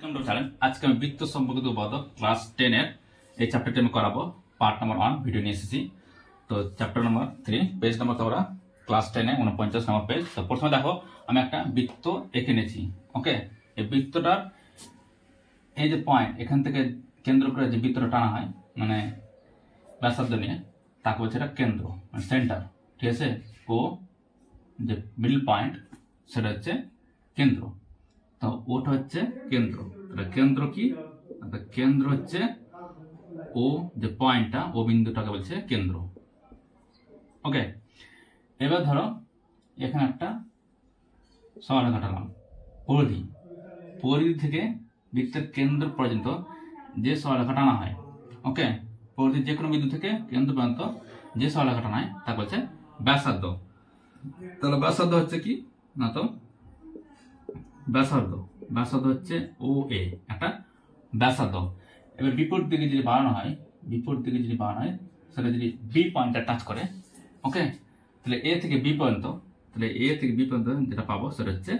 Welcome to channel. आज के वृत्त सम्पर्कित उपादक क्लास 10 এই চ্যাপ্টারটি আমি করাবো। পার্ট নাম্বার 1 ভিডিও নিয়ে এসেছি। তো চ্যাপ্টার নাম্বার 3 পেজ নাম্বার তোমরা ক্লাস 10 49 নম্বর পেজ। তো প্রথমে দেখো আমি একটা বৃত্ত এঁকে নিয়েছি। ওকে, এই বৃত্তটার এই যে পয়েন্ট এখান থেকে কেন্দ্র করে যে বৃত্তটা টানা হয় মানে ব্যাসার্ধ নিয়ে তাকে বলছে এটা কেন্দ্র মানে সেন্টার। ঠিক আছে, ও যে মিডল পয়েন্ট সেটা হচ্ছে কেন্দ্র। তো ওটা হচ্ছে কেন্দ্র। কেন্দ্র কি? কেন্দ্র হচ্ছে ও যে পয়েন্টটা ও বিন্দুটাকে বলছে কেন্দ্র। ওকে, এবার ধরো এখানে একটা সরলরেখা টানলাম পরিধি। পরিধি থেকে বৃত্তের কেন্দ্র পর্যন্ত যে সরলরেখা টানা হয়, ওকে, পরিধি যে কোনো বিন্দু থেকে কেন্দ্র পর্যন্ত যে সরলরেখা টানা হয় তাকে বলছে ব্যাসার্ধ। তাহলে ব্যাসার্ধ হচ্ছে কি না, তো ব্যাসার্ধ হচ্ছে ও এ একটা ব্যাসার্ধ। এবার বিপরীত দিকে যদি বাড়ানো হয় সেটা যদি বি পয়েন্টটা টাচ করে, ওকে, তাহলে এ থেকে বি পর্যন্ত যেটা পাবো সেটা হচ্ছে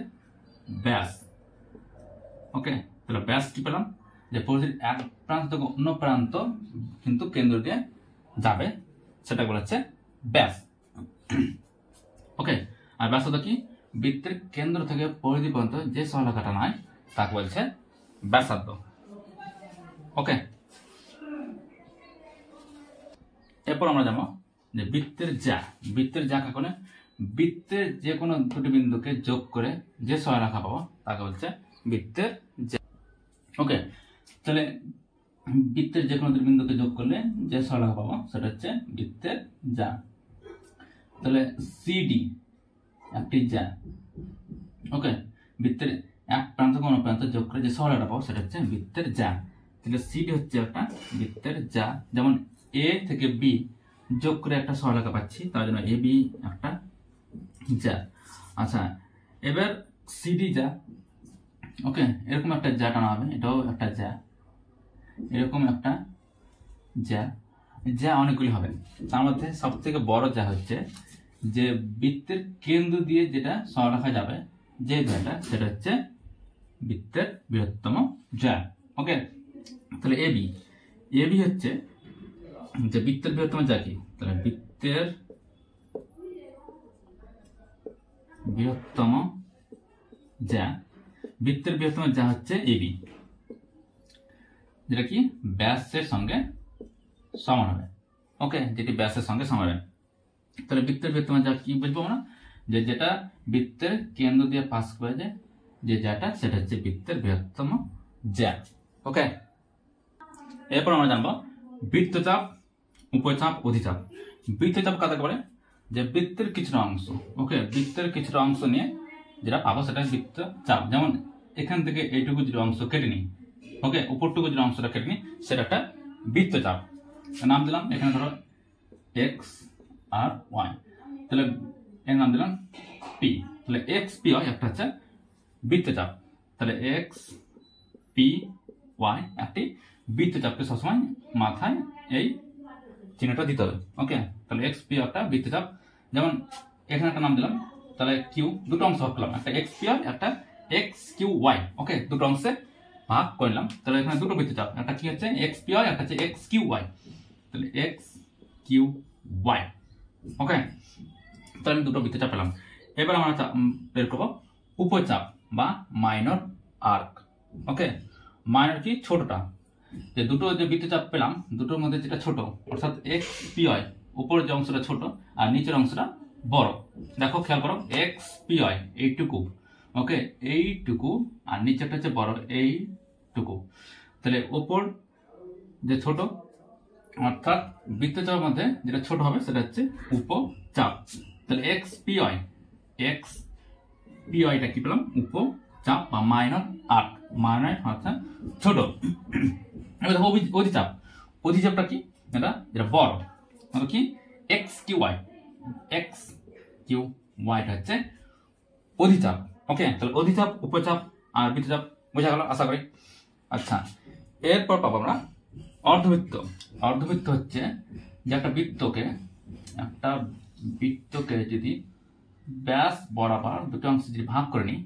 ব্যাস। ওকে, তাহলে ব্যাস কি পেলাম? যে পরিধির এক প্রান্ত থেকে অন্য প্রান্ত কিন্তু কেন্দ্র দিয়ে যাবে সেটা বলা হচ্ছে ব্যাস। ওকে, আর ব্যাসার্ধ কি? বৃত্তের কেন্দ্র থেকে পরিধি পর্যন্ত যে সরলরেখা টানা হয় তাকে বলছে ব্যাসার্ধ। ওকে, এরপর আমরা জানবো যে বৃত্তের জ্যা কাকে বলে? বৃত্তের যে কোনো দুটি বিন্দুকে যোগ করে যে সরলরেখা পাবো তাকে বলছে বৃত্তের জ্যা। ওকে, তাহলে বৃত্তের যে কোনো দুটি বিন্দুকে যোগ করলে যে সরলরেখা পাবো সেটা হচ্ছে বৃত্তের জ্যা। তাহলে সিডি একটি জ্যা। ওকে, বৃত্তের এক প্রান্ত থেকে অন্য প্রান্ত যোগ করে যে সরলরেখা পাবো সেটা হচ্ছে বৃত্তের জ্যা। তাহলে সিডি হচ্ছে একটা বৃত্তের জ্যা। যেমন এ থেকে বি যোগ করে একটা সরলরেখা পাচ্ছি, তার জন্য এ বি একটা জ্যা। আচ্ছা, এবার সিডি জ্যা। ওকে, এরকম একটা জ্যা টানা হবে, এটাও একটা জ্যা, এরকম একটা জ্যা অনেকগুলি হবে। তার মধ্যে সব থেকে বড় জ্যা হচ্ছে যে বৃত্তের কেন্দ্র দিয়ে যেটা সরলরেখা যাবে যে জ্যাটা সেটা হচ্ছে বৃত্তের বৃহত্তম জ্যা। ওকে, তাহলে এবি হচ্ছে যে বৃত্তের বৃহত্তম জ্যা কি? তাহলে বৃত্তের বৃহত্তম জ্যা হচ্ছে এবি, যেটা কি ব্যাসের সঙ্গে সমান হবে। ওকে, যেটি ব্যাসের সঙ্গে সমান হবে। তাহলে বৃত্তের বৃহত্তম জ্যা কি বুঝবো না, যে যেটা বৃত্তের কেন্দ্র দিয়ে পাস করে যায় যে জ্যাটা সেটা হচ্ছে বৃত্তের বৃহত্তম জ্যা। ওকে, এরপর আমরা জানবো বৃত্তচাপ, উপচাপ, অধিচাপ। বৃত্তচাপ কাকে বলে? যে বৃত্তের কিছুটা অংশ, ওকে, বৃত্তের কিছুটা অংশ নিয়ে যেটা পাবো সেটা বৃত্তচাপ। যেমন এখান থেকে এইটুকু যদি অংশ কেটে নিই, ওকে, উপরটুকু যদি অংশটা কেটে নিই সেটা একটা বৃত্তচাপ। নাম দিলাম এখানে ধরো এক্স আর ওয়াই, তাহলে এর নাম দিলাম পি। তাহলে এক্স পি ওয়াই একটা হচ্ছে বৃত্তচাপ। তাহলে এক্স পি ওয়াই একটি বৃত্তচাপকে সবসময় মাথায় এই চিহ্নটা দিতে হবে। ওকে, তাহলে এক্স পি একটা বৃত্তচাপ। যেমন এখানে একটা নাম দিলাম, তাহলে কিউ দুটো অংশ ভাগ করলাম, একটা এক্স পি ওয়াই একটা এক্স কিউ ওয়াই। ওকে, দুটো অংশে ভাগ করলাম। তাহলে এখানে দুটো বৃত্তচাপ, একটা কি হচ্ছে এক্স পি ওয়াই, একটা হচ্ছে এক্স কিউ ওয়াই। তাহলে এক্স কিউ ওয়াই। ওকে, তাহলে আমি দুটো বৃত্তচাপ পেলাম। এবার আমরা বের করবো উপচাপ বা মাইনর আর্ক। ওকে, মাইনর কি? ছোটটা। যে দুটো যে বৃত্তচাপ পেলাম দুটোর মধ্যে যেটা ছোট, অর্থাৎ এক্স পি ওয়াই উপরের যে অংশটা ছোট আর নিচের অংশটা বড়। দেখো খেয়াল করো, এক্স পি ওয়াই এইটুকু, ওকে, এইটুকু, আর নিচেরটা হচ্ছে বড় এইটুকু। তাহলে ওপর যে ছোট অর্থাৎ বৃত্তচাপের মধ্যে যেটা ছোট হবে সেটা হচ্ছে উপচাপ। তাহলে এক্স পি ওয়াইটা কি পেলাম? উপচাপ বা মাইনর আর্ক, মাইনর অর্থাৎ ছোট। এবার দেখো অধিচাপটা কি? এটা যেটা বড়, মানে কি এক্স কিউ ওয়াইটা হচ্ছে অধিচাপ। ওকে, তাহলে অধিচাপ, উপচাপ আর বৃত্তচাপ বোঝা গেল আশা করি। আচ্ছা, এরপর পাবো আমরা অর্ধবৃত্ত। অর্ধবৃত্ত হচ্ছে যে একটা বৃত্তকে যদি ব্যাস বরাবর দুটো অংশ যদি ভাগ করে নিই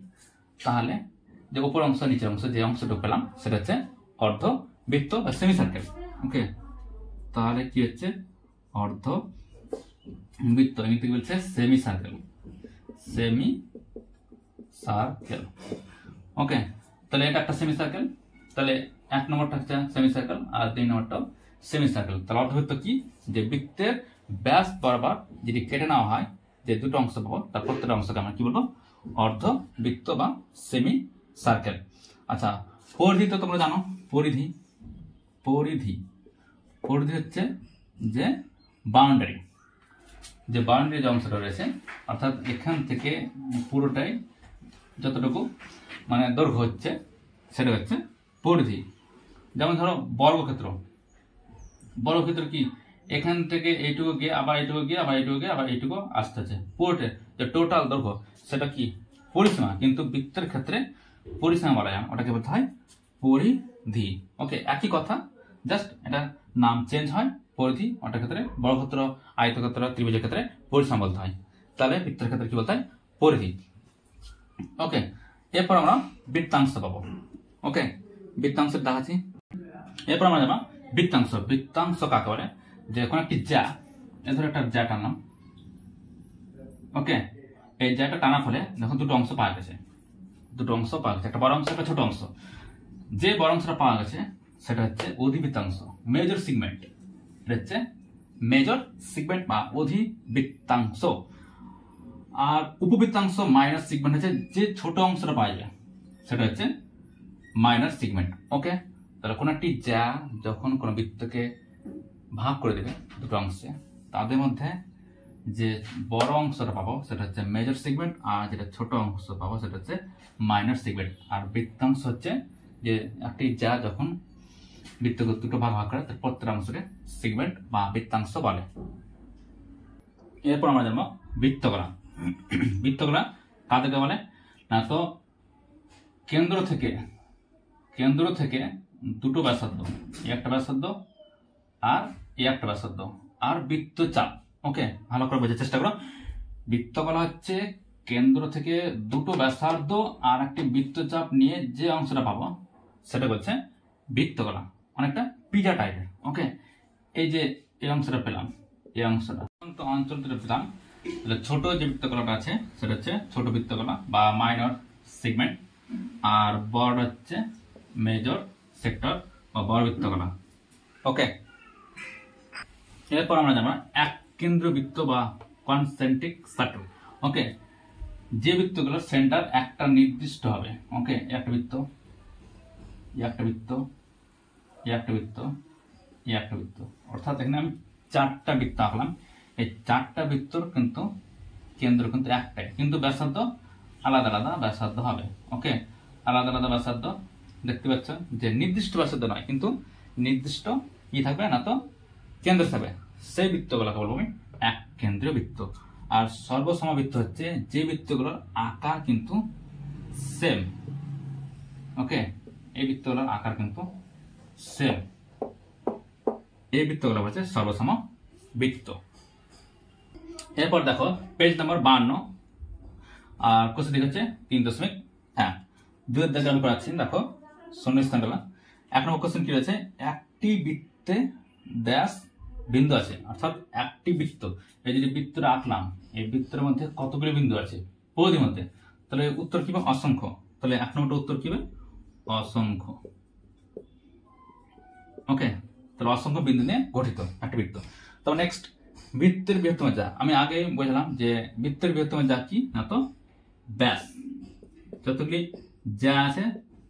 তাহলে যে উপর অংশ নিচের অংশ যে অংশটুকু পেলাম সেটা হচ্ছে অর্ধবৃত্ত বা সেমি সার্কেল। ওকে, তাহলে কি হচ্ছে অর্ধবৃত্ত, ইংরেজিতে বলছে সেমি সার্কেল, সেমি সার্কেল। ওকে, তাহলে এটা একটা সেমি সার্কেল, তাহলে 1 নম্বরটা হচ্ছে সেমি সার্কেল আর 2 নম্বরটাও সেমি সার্কেল। তাহলে অর্ধবৃত্ত কি, যে বৃত্তের ব্যাস বরাবর যদি কেটে নেওয়া হয় যে দুটো অংশ পাবো তার প্রত্যেকটা অংশকে আমরা কি বলবো, অর্ধবৃত্ত বা সেমি সার্কেল। আচ্ছা, পরিধি তো তোমরা জানো, পরিধি পরিধি পরিধি হচ্ছে যে বাউন্ডারি, যে বাউন্ডারি যে অংশটা রয়েছে, অর্থাৎ এখান থেকে পুরোটাই যতটুকু মানে দৈর্ঘ্য হচ্ছে সেটা হচ্ছে পরিধি। যেমন ধরো বর্গক্ষেত্র, বর্গক্ষেত্র কি, এখান থেকে এইটুকু গিয়ে আবার এইটুকু গিয়ে আবার এইটুকু গিয়ে আবার এইটুকু আসতেছে, পুরোটা যে টোটাল দৈর্ঘ্য সেটা কি পরিসীমা, কিন্তু বৃত্তের ক্ষেত্রে পরিসীমা বলা যায়, ওটাকে বলতে হয় পরিধি। ওকে, একই কথা, জাস্ট এটা নাম চেঞ্জ হয়, পরিধি। ওটার ক্ষেত্রে বর্গক্ষেত্র, আয়তক্ষেত্র, ত্রিভুজের ক্ষেত্রে পরিসীমা বলতে হয়, তাহলে বৃত্তের ক্ষেত্রে কি বলতে হয়, পরিধি। ওকে, এরপর আমরা বৃত্তাংশ পাবো। ওকে, বৃত্তাংশ দেখাচ্ছি। এরপর আমরা যাবো বৃত্তাংশ। বৃত্তাংশ কাকে বলে, যে কোনো একটি জ্যা, এ ধরো একটা জ্যা টানলাম। ওকে, এই জ্যাটা টানার ফলে দেখুন দুটো অংশ পাওয়া গেছে, দুটো অংশ পাওয়া গেছে, একটা বড় অংশ একটা ছোট অংশ। যে বড় অংশটা পাওয়া গেছে সেটা হচ্ছে অধিবৃত্তাংশ, মেজর সেগমেন্ট। এটা হচ্ছে মেজর সেগমেন্ট বা অধিবৃত্তাংশ। আর উপবৃত্তাংশ মাইনর সেগমেন্ট হচ্ছে যে ছোট অংশটা পাওয়া যায় সেটা হচ্ছে মাইনর সেগমেন্ট। ওকে, তাহলে কোন একটি জ্যা যখন কোনো বৃত্তকে ভাগ করে দেবে দুটো অংশে, তাদের মধ্যে যে বড় অংশটা পাবো সেটা হচ্ছে মেজর সেগমেন্ট, আর যেটা ছোট অংশ পাবো সেটা হচ্ছে মাইনর সেগমেন্ট। আর বৃত্তাংশ হচ্ছে যে একটি জ্যা যখন বৃত্তকে দুটো ভাগ ভাগ করে তার প্রত্যেকটা অংশকে সেগমেন্ট বা বৃত্তাংশ বলে। এরপর আমরা জানবো বৃত্তকলা। বৃত্তকলা কাদেরকে বলে না, তো কেন্দ্র থেকে দুটো ব্যাসার্ধ, একটা ব্যাসার্ধ আর একটা ব্যাসার্ধ আর বৃত্তচাপ। ওকে, ভালো করে বোঝার চেষ্টা করো। বৃত্তকলা হচ্ছে কেন্দ্র থেকে দুটো ব্যাসার্ধ আর একটি বৃত্তচাপ নিয়ে যে অংশটা পাবো সেটা হচ্ছে বৃত্তকলা, অনেকটা পিজা টাইপের। ওকে, এই যে এই অংশটা পেলাম, এই অংশটা অঞ্চল পেলাম, ছোট যে বৃত্তকলাটা আছে সেটা হচ্ছে ছোট বৃত্তকলা বা মাইনর সেগমেন্ট, আর বড় হচ্ছে মেজর সেক্টর বা বড় বৃত্তকলা। ওকে, এরপর আমরা জানবো এক কেন্দ্র বৃত্ত বা কনসেন্ট্রিক সার্কেল। ওকে, যে বৃত্তগুলোর সেন্টার একটা নির্দিষ্ট হবে। ওকে, একটা বৃত্ত, একটা বৃত্ত, একটা বৃত্ত, একটা বৃত্ত, অর্থাৎ এখানে আমি 4টা বৃত্ত আঁকলাম। এই 4টা বৃত্তর কিন্তু কেন্দ্র কিন্তু একটাই, কিন্তু ব্যাসার্ধ আলাদা আলাদা ব্যাসার্ধ হবে। ওকে, আলাদা আলাদা ব্যাসার্ধ দেখতে পাচ্ছ, যে নির্দিষ্ট ব্যাসার্ধ নয়, কিন্তু নির্দিষ্ট কি থাকবে না, তো কেন্দ্র থাকবে, সেই বৃত্তগুলোকে বলবো আমি এক কেন্দ্রীয় বৃত্ত। আর সর্বসমবৃত্ত হচ্ছে যে বৃত্তগুলোর আকার কিন্তু সেম। ওকে, এই বৃত্তগুলোর আকার কিন্তু সেম, এই বৃত্তগুলো হচ্ছে সর্বসমবৃত্ত। এরপর দেখো পেজ নাম্বার 52 আর কোশ্চেন দিক হচ্ছে 3., হ্যাঁ 2 এর দাগে আমি করাচ্ছি। দেখো শূন্যস্থান পেলাম। 1 নম্বর কোশ্চেন কি রয়েছে, একটি বৃত্তে ড্যাশ বিন্দু আছে, অর্থাৎ একটি বৃত্ত, এই যে বৃত্তটা আঁকলাম এই বৃত্তের মধ্যে কতগুলি বিন্দু আছে পরিধির মধ্যে, তাহলে উত্তর কি হবে, অসংখ্য। তাহলে 1 নম্বরটা উত্তর কি হবে, অসংখ্য। ওকে, তাহলে অসংখ্য বিন্দু নিয়ে গঠিত একটা বৃত্ত। তবে নেক্সট বৃত্তের বৃহত্তম জ্যা, আমি আগে বুঝলাম যে বৃত্তের বৃহত্তম জ্যা কি না, তো ব্যাস। যতগুলি জ্যা আছে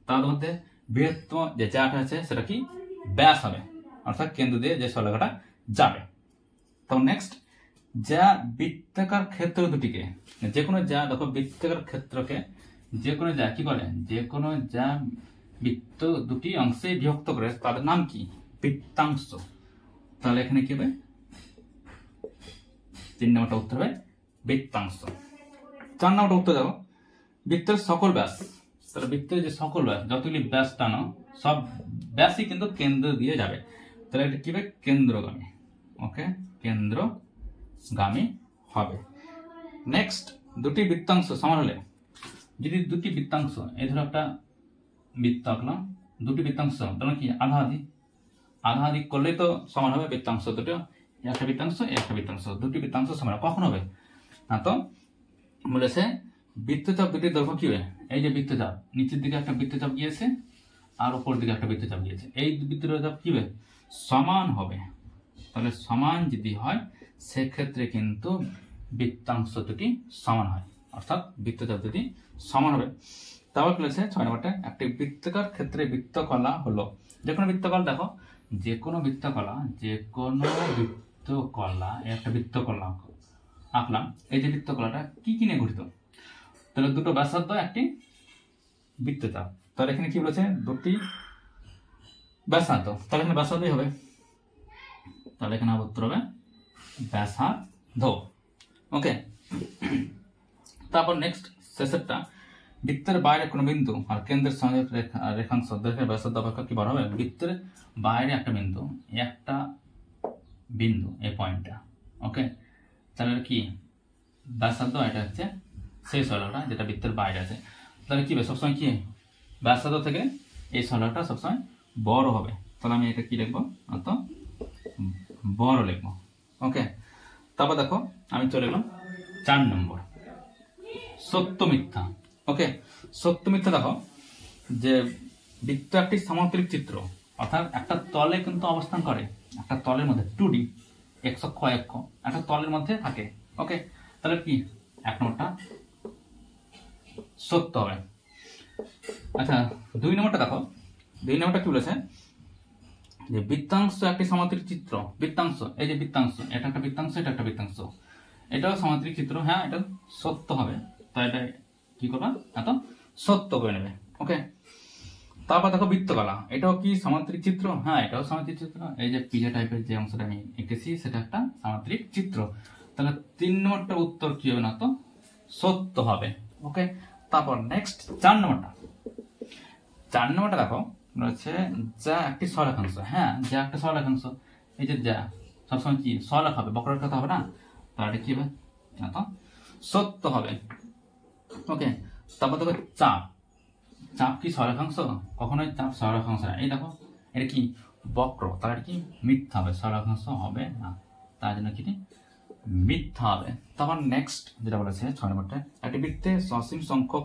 তার মধ্যে বৃহত্তম যে জ্যাটা আছে সেটা কি ব্যাস হবে, অর্থাৎ কেন্দ্র দিয়ে যে সরলরেখাটা যাবে। তখন নেক্সট জ্যা বৃত্তাকার ক্ষেত্র দুটিকে, যে কোনো জ্যা দেখো বৃত্তাকার ক্ষেত্রকে যে কোনো জ্যা কি করে, যে কোনো জ্যা বৃত্ত দুটি অংশে বিভক্ত করে তাদের নাম কি, বৃত্তাংশ। তাহলে এখানে কি হবে, 3 নম্বরটা উত্তর হবে বৃত্তাংশ। 4 নম্বরটা উত্তর দেখো বৃত্তের সকল ব্যাস, তাহলে বৃত্তের যে সকল ব্যাস যতগুলি ব্যাস টানো সব ব্যাসই কিন্তু কেন্দ্র দিয়ে যাবে, তাহলে এটা কি হবে, কেন্দ্রগামী। ওকে, কেন্দ্রগামী হবে। নেক্সট দুটি বৃত্তাংশ সমান হলে, যদি দুটি বৃত্তাংশ এই ধরো একটা বৃত্ত আঁকলাম, দুটি বৃত্তাংশ তাহলে কি আধা আধি, আধা আধি করলেই তো সমান হবে বৃত্তাংশ দুটো, একটা বৃত্তাংশ একটা বৃত্তাংশ, দুটি বৃত্তাংশ সমান কখন হবে না। তো বলেছে বৃত্তচাপ দুটির দৈর্ঘ্য কি হবে, এই যে বৃত্তচাপ নিচের দিকে একটা বৃত্তচাপ গিয়েছে আর উপর দিকে একটা বৃত্তচাপ গিয়েছে, এই বৃত্তচাপ কি হবে সমান হবে। তাহলে সমান যদি হয় সেক্ষেত্রে কিন্তু বৃত্তাংশ দুটি সমান হয়, অর্থাৎ বৃত্তচাপ দুটি সমান হবে। তারপর বলেছে 6 নম্বরটা একটি বৃত্তাকার ক্ষেত্রে বৃত্তকলা হলো, যে কোনো বৃত্তকলা দেখো, যে কোনো বৃত্তকলা একটা বৃত্তকলা আঁকলাম, এই যে বৃত্তকলাটা কি কি নিয়ে গঠিত, তাহলে দুটো ব্যাসার্ধ একটি বৃত্তচাপ, তাহলে এখানে কি বলেছে দুটি ব্যাসার্ধ, তাহলে এখানে ব্যাসার্ধই হবে, তাহলে এখানে উত্তর হবে ব্যাসার্ধ। ওকে, তারপর নেক্সট শেষেরটা, বৃত্তের বাইরে কোনো বিন্দু আর কেন্দ্রের সঙ্গে রেখাংশ দৈর্ঘ্যের ব্যাসার্ধ অপেক্ষা কি বড় হবে, বৃত্তের বাইরে একটা বিন্দু এই পয়েন্টটা, ওকে, তাহলে কি ব্যাসার্ধ, এটা হচ্ছে সেই সরলটা যেটা বৃত্তের বাইরে আছে, তাহলে কি হবে সবসময় কি ব্যাসার্ধ থেকে এই সরলটা সবসময় বড় হবে, তাহলে আমি এটা কি লিখবো অত বড় লিখবো। ওকে, তারপর দেখো আমি চলে গেলাম 4 নম্বর সত্য মিথ্যা। ওকে, সত্য মিথ্যা দেখো যে বৃত্ত একটি সামান্তরিক চিত্র, অর্থাৎ একটা তলে কিন্তু অবস্থান করে, একটা তলের মধ্যে 2D x অক্ষ y অক্ষ একটা তলের মধ্যে থাকে। ওকে, তাহলে কি 1 নম্বরটা সত্য হবে। আচ্ছা 2 নম্বরটা দেখো, 2 নম্বরটা কি বলেছে যে বৃত্তাংশ একটি সামান্তরিক চিত্র, বৃত্তাংশ এই যে বৃত্তাংশ, এটা একটা বৃত্তাংশ এটা একটা বৃত্তাংশ, এটাও সামান্তরিক চিত্র, হ্যাঁ এটা সত্য হবে, তাই এটা কি করবা এত সত্য করে নেবে। ওকে, তারপর দেখো বৃত্তকলা, এটাও কি সামান্তরিক চিত্র, হ্যাঁ এটাও সামান্তরিক চিত্র, এই যে পিজা টাইপের যে অংশটা আমি এঁকেছি সেটা একটা সামান্তরিক চিত্র, তাহলে 3 নম্বরটা উত্তর কি হবে না তো সত্য হবে। ওকে, তারপর নেক্সট 4 নম্বরটা দেখো রয়েছে যা একটি সরলরেখাংশ, হ্যাঁ যা একটা সরলরেখাংশ, এই যে যা সবসময় কি সরলরেখা হবে, বক্ররেখা তো হবে না, তাহলে কি হবে না তো সত্য হবে। ওকে, তারপর দেখো চাপ কি সরলরেখাংশ, কখনোই চাপ সরলরেখাংশ না, এই দেখো এটা কি বক্র, তাহলে কি মিথ্যা হবে, সরলরেখাংশ হবে না, তার জন্য কি মিথ্যা হবে। তারপর নেক্সট যেটা বলেছে 6 নম্বরটা, একটি বৃত্তে সসীম সংখ্যক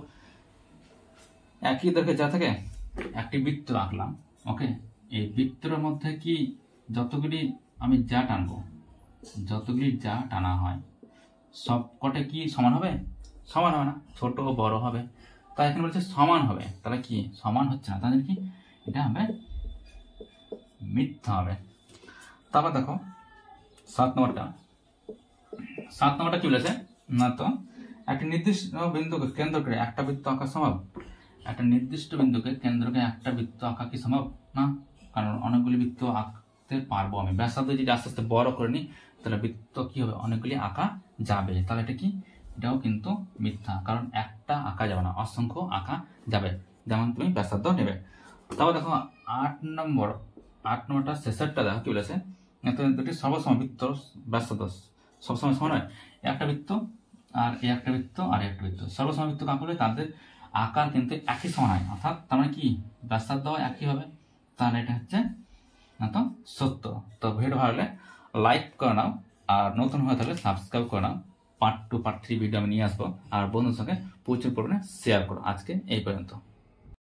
একই দৈর্ঘ্যে যা থাকে একটি বৃত্ত আঁকলাম। ওকে, এই বৃত্তের মধ্যে কি যতগুলি আমি যা টানবো, যতগুলি যা টানা হয় সব কটা কি সমান হবে, সমান হবে না, ছোট বড় হবে, তাই এখানে বলছে সমান হবে, তাহলে কি সমান হচ্ছে না, তাহলে কি এটা হবে মিথ্যা হবে। তারপর দেখো 7 নম্বরটা কি বলেছে না তো, একটি নির্দিষ্ট বিন্দুকে কেন্দ্র করে একটা বৃত্ত আঁকা সম্ভব, একটা নির্দিষ্ট বিন্দুকে কেন্দ্রকে একটা বৃত্ত আঁকা কি সম্ভব না, কারণ অনেকগুলি বৃত্ত আঁকতে পারবো আমি, ব্যাসার্ধ যদি আস্তে আস্তে বড় করে নিই তাহলে বৃত্ত কি হবে অনেকগুলি আঁকা যাবে, তাহলে এটা কি এটাও কিন্তু মিথ্যা, কারণ একটা আঁকা যাবে না, অসংখ্য আঁকা যাবে, যেমন তুমি ব্যাসার্ধ নেবে। তারপর দেখো 8 নম্বরটা শেষেরটা দেখো কি বলেছে, দুটি সর্বসম বৃত্ত ব্যাসার্ধ সবসময় সমান হয়, একটা বৃত্ত আর একটা বৃত্ত আর একটা বৃত্ত সর্বসম বৃত্ত আঁকলে তাদের আকার কিন্তু একই সমান হয়, অর্থাৎ তার মানে কি ব্যাসার্ধ একই হবে, তাহলে এটা হচ্ছে না তো সত্য। তো ভিডিও ভালো লাগলে লাইক করে নাও, আর নতুন হয়ে থাকলে সাবস্ক্রাইব করে নাও, পার্ট 2 পার্ট 3 ভিডিও আমি নিয়ে আসবো, আর বন্ধুর সঙ্গে প্রচুর পরিমাণে শেয়ার করো। আজকে এই পর্যন্ত।